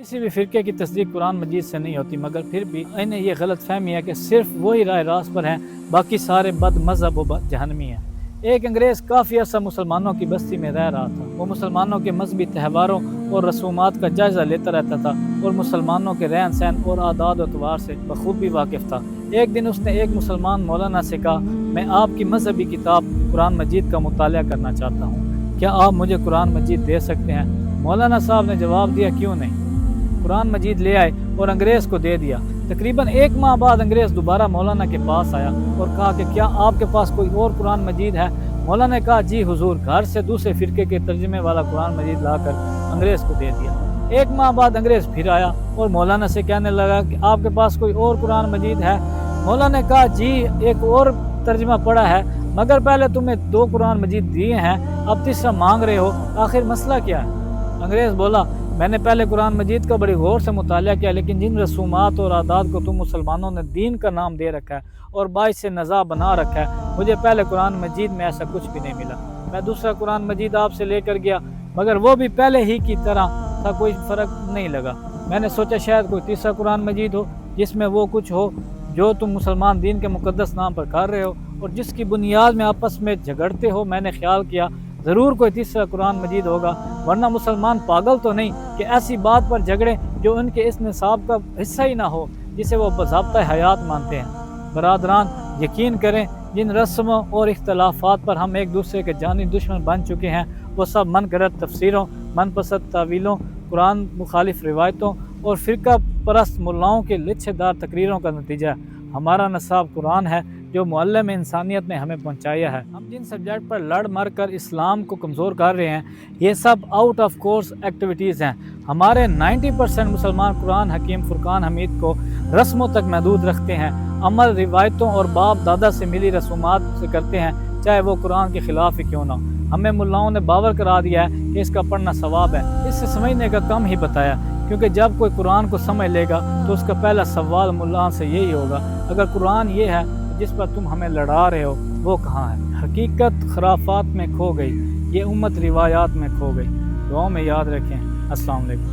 किसी भी फ़िरके की तस्दीक कुरान मजीद से नहीं होती, मगर फिर भी इन्हें ये गलत फहमी है कि सिर्फ वही राह रास्त पर हैं, बाकी सारे बद मज़हब व जहन्नमी हैं। एक अंग्रेज़ काफ़ी अर्सा मुसलमानों की बस्ती में रह रहा था। वो मुसलमानों के मजहबी त्यौहारों और रसूमात का जायज़ा लेता रहता था और मुसलमानों के रहन सहन और आदात व तवार से बखूबी वाकिफ़ था। एक दिन उसने एक मुसलमान मौलाना से कहा, मैं आपकी मजहबी किताब कुरान मजीद का मुताला करना चाहता हूँ, क्या आप मुझे कुरान मजीद दे सकते हैं? मौलाना साहब ने जवाब दिया, क्यों नहीं। कुरान मजीद ले आए और अंग्रेज़ को दे दिया। तकरीबन 1 माह बाद अंग्रेज़ दोबारा मौलाना के पास आया और कहा कि क्या आपके पास कोई और कुरान मजीद है? मौलाना ने कहा, जी हुजूर। घर से दूसरे फ़िरके के तर्जुमे वाला कुरान मजीद लाकर अंग्रेज़ को दे दिया। 1 माह बाद अंग्रेज़ फिर आया और मौलाना से कहने लगा कि आपके पास कोई और कुरान मजीद है? मौलाना ने कहा, जी एक और तर्जुमा पड़ा है, मगर पहले तुम्हें 2 कुरान मजीद दिए हैं, अब तीसरा मांग रहे हो, आखिर मसला क्या है? अंग्रेज़ बोला, मैंने पहले कुरान मजीद का बड़ी गौर से मुताला किया, लेकिन जिन रसूमात और आदात को तुम मुसलमानों ने दीन का नाम दे रखा है और बाइस से नज़ा बना रखा है, मुझे पहले कुरान मजीद में ऐसा कुछ भी नहीं मिला। मैं दूसरा कुरान मजीद आपसे लेकर गया, मगर वो भी पहले ही की तरह था, कोई फ़र्क नहीं लगा। मैंने सोचा शायद कोई तीसरा कुरान मजीद हो जिसमें वो कुछ हो जो तुम मुसलमान दीन के मुकद्दस नाम पर कर रहे हो और जिसकी बुनियाद में आपस में झगड़ते हो। मैंने ख्याल किया ज़रूर कोई तीसरा कुरान मजीद होगा, वरना मुसलमान पागल तो नहीं कि ऐसी बात पर झगड़े जो उनके इस निसाब का हिस्सा ही ना हो, जिसे वो बज़ाब्ता हयात मानते हैं। बरादरान, यकीन करें, जिन रस्मों और इख्तलाफात पर हम एक दूसरे के जानी दुश्मन बन चुके हैं, वो सब मनगढ़ंत तफसीरों, मनपसंद तावीलों, कुरान मुखालिफ रिवायतों और फ़िरका परस्त मुल्लाओं के लिच्छेदार तकरीरों का नतीजा है। हमारा नसाब कुरान है जो मुअल्लिम इंसानियत ने हमें पहुंचाया है। हम जिन सब्जेक्ट पर लड़ मर कर इस्लाम को कमज़ोर कर रहे हैं, ये सब आउट ऑफ कोर्स एक्टिविटीज़ हैं। हमारे 90% मुसलमान कुरान हकीम फुरकान हमीद को रस्मों तक महदूद रखते हैं, अमल रिवायतों और बाप दादा से मिली रसूमात से करते हैं, चाहे वो कुरान के ख़िलाफ़ ही क्यों ना हो। हमें मुल्लाओं ने बावर करा दिया है कि इसका पढ़ना सवाब है। इससे समझने का कम ही बताया, क्योंकि जब कोई कुरान को समझ लेगा तो उसका पहला सवाल मुल्ला से यही होगा, अगर कुरान ये है जिस पर तुम हमें लड़ा रहे हो वो कहाँ है? हकीकत खराफात में खो गई, ये उम्मत रिवायात में खो गई। दुआओं में याद रखें। अस्सलाम वालेकुम।